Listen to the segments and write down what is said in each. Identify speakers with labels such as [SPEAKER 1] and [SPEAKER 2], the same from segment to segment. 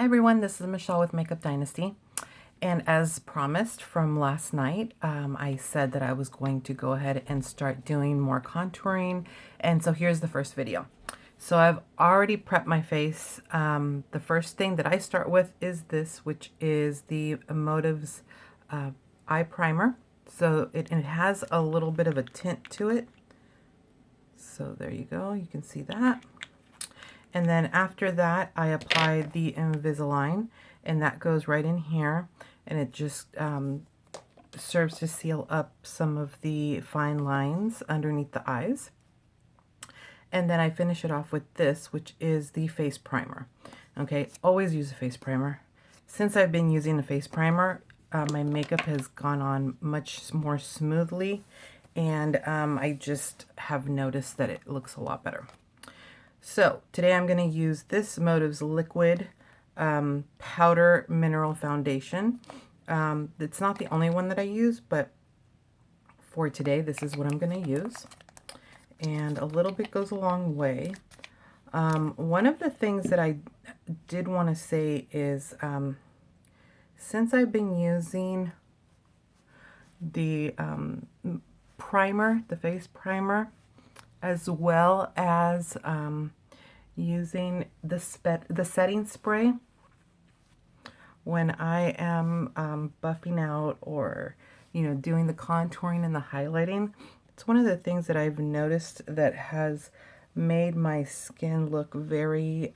[SPEAKER 1] Hi everyone, this is Michelle with Makeup Dynasty, and as promised from last night, I said that I was going to go ahead and start doing more contouring, and so here's the first video. So I've already prepped my face. The first thing that I start with is this, which is the Emotives eye primer. So it has a little bit of a tint to it. So there you go, you can see that. And then after that, I apply the Invisalign, and that goes right in here, and it just serves to seal up some of the fine lines underneath the eyes. And then I finish it off with this, which is the face primer. Okay, always use a face primer. Since I've been using a face primer, my makeup has gone on much more smoothly, and I just have noticed that it looks a lot better. So today I'm going to use this Emotives Liquid Powder Mineral Foundation. It's not the only one that I use, but for today this is what I'm going to use. And a little bit goes a long way. One of the things that I did want to say is since I've been using the primer, the face primer, as well as using the setting spray when I am buffing out or, you know, doing the contouring and the highlighting. It's one of the things that I've noticed that has made my skin look very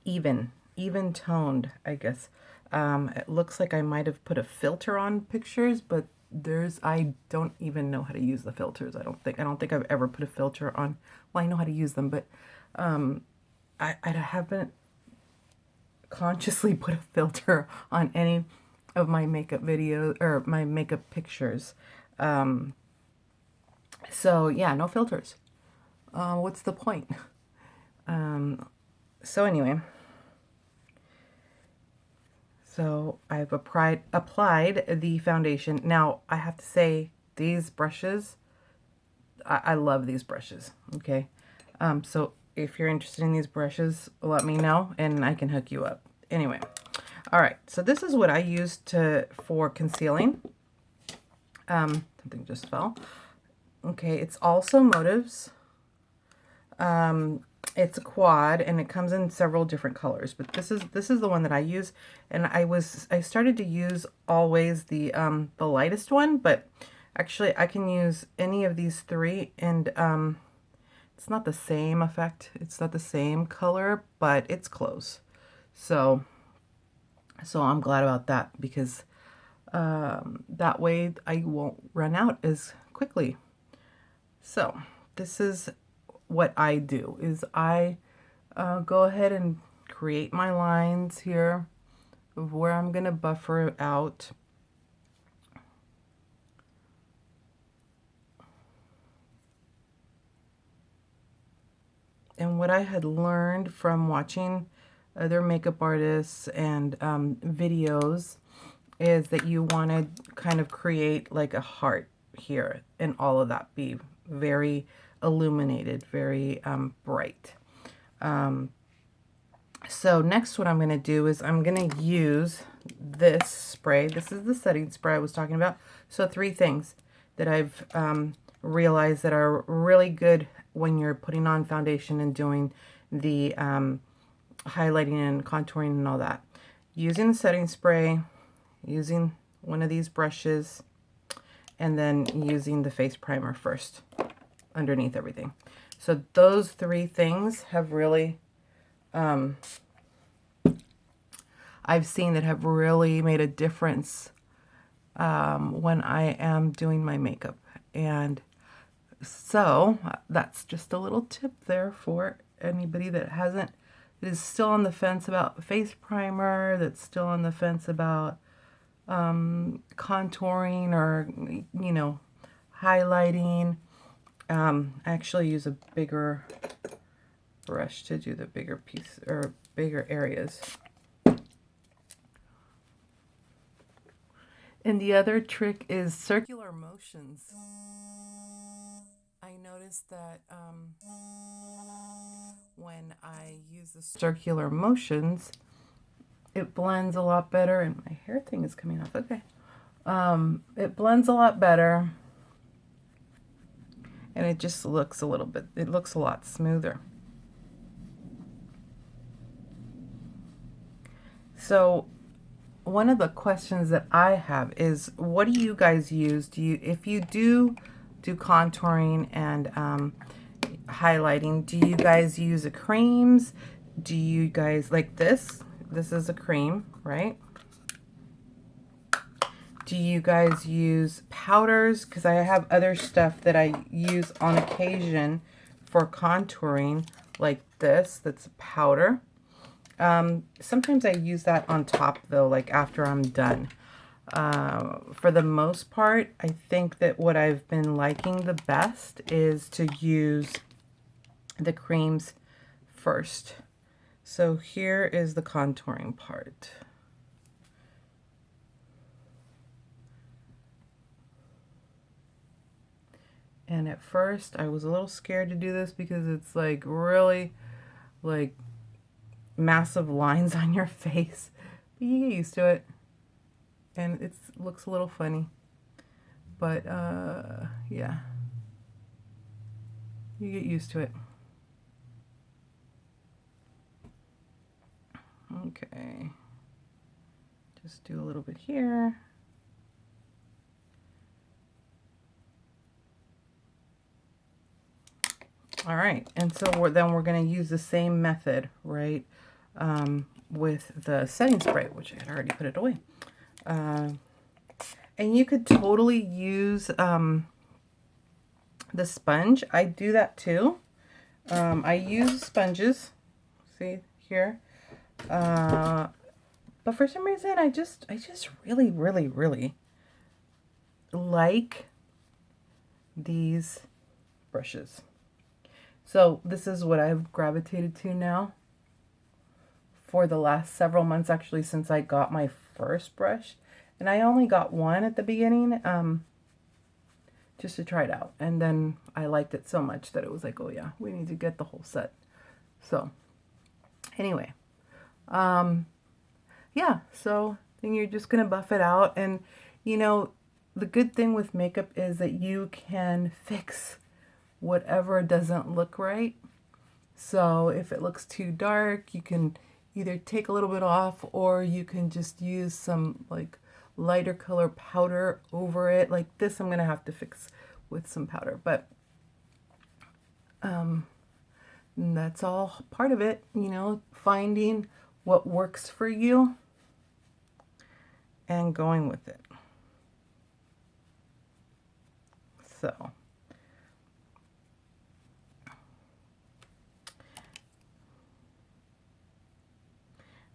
[SPEAKER 1] even toned, I guess. It looks like I might have put a filter on pictures, but I don't even know how to use the filters. I don't think I've ever put a filter on. Well, I know how to use them, but I haven't consciously put a filter on any of my makeup videos or my makeup pictures. So yeah, no filters. What's the point? So anyway, so I've applied the foundation. Now I have to say, these brushes, I love these brushes. Okay, so if you're interested in these brushes, let me know and I can hook you up. Anyway, all right. So this is what I use for concealing. Something just fell. Okay, it's also Emotives. It's a quad and it comes in several different colors, but this is the one that I use, and I started to use always the lightest one, but actually I can use any of these three, and it's not the same effect, it's not the same color, but it's close. So I'm glad about that, because that way I won't run out as quickly. So this is what I do, is I go ahead and create my lines here of where I'm going to buffer out. And what I had learned from watching other makeup artists and videos is that you want to kind of create like a heart here, and all of that be very illuminated, very bright. So next what I'm going to do is I'm going to use this spray. This is the setting spray I was talking about. So 3 things that I've realized that are really good when you're putting on foundation and doing the highlighting and contouring and all that. Using the setting spray, using one of these brushes, and then using the face primer first underneath everything. So those 3 things have really I've seen that have really made a difference when I am doing my makeup. And so that's just a little tip there for anybody that is still on the fence about face primer, that's still on the fence about contouring or, you know, highlighting. I actually use a bigger brush to do the bigger piece or bigger areas. And the other trick is circular motions. I noticed that when I use the circular motions, it blends a lot better, and my hair thing is coming off. Okay. It blends a lot better, and it just looks a little bit, it looks a lot smoother. So one of the questions that I have is, what do you guys use? If you do contouring and highlighting, do you guys use a creams? Do you guys like this? This is a cream, right? Do you guys use powders? Because I have other stuff that I use on occasion for contouring, like this, that's a powder. Sometimes I use that on top though, like after I'm done. For the most part, I think that what I've been liking the best is to use the creams first. So here is the contouring part. And at first I was a little scared to do this because it's like really like massive lines on your face, but you get used to it, and it looks a little funny, but yeah, you get used to it. Okay, just do a little bit here. All right, and so then we're going to use the same method, right? With the setting spray, which I had already put it away. And you could totally use the sponge. I do that too. I use sponges, see here. But for some reason, I just really, really, really like these brushes. So this is what I've gravitated to now for the last several months, actually, since I got my first brush. And I only got one at the beginning, just to try it out. And then I liked it so much that it was like, oh yeah, we need to get the whole set. So anyway, yeah, so then you're just going to buff it out. And, you know, the good thing with makeup is that you can fix whatever doesn't look right. So if it looks too dark, you can either take a little bit off, or you can just use some like lighter color powder over it. Like this, I'm gonna have to fix with some powder, but that's all part of it, you know, finding what works for you and going with it. So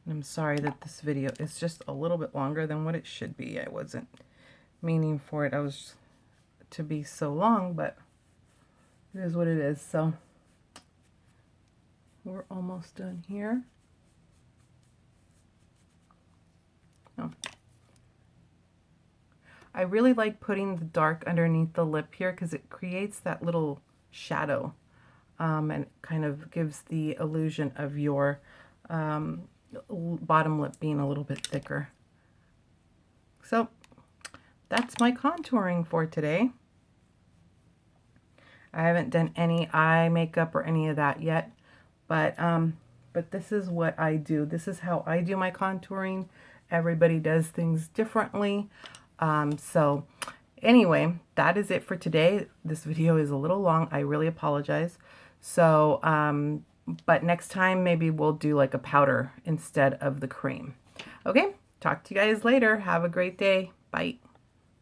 [SPEAKER 1] and I'm sorry that this video is just a little bit longer than what it should be. I wasn't meaning for it to be so long, but it is what it is. So we're almost done here. Oh. I really like putting the dark underneath the lip here because it creates that little shadow, and it kind of gives the illusion of your bottom lip being a little bit thicker. So that's my contouring for today. I haven't done any eye makeup or any of that yet, but this is what I do. This is how I do my contouring. Everybody does things differently. So anyway, that is it for today. This video is a little long. I really apologize. So, but next time maybe we'll do like a powder instead of the cream. Okay, talk to you guys later. Have a great day. Bye.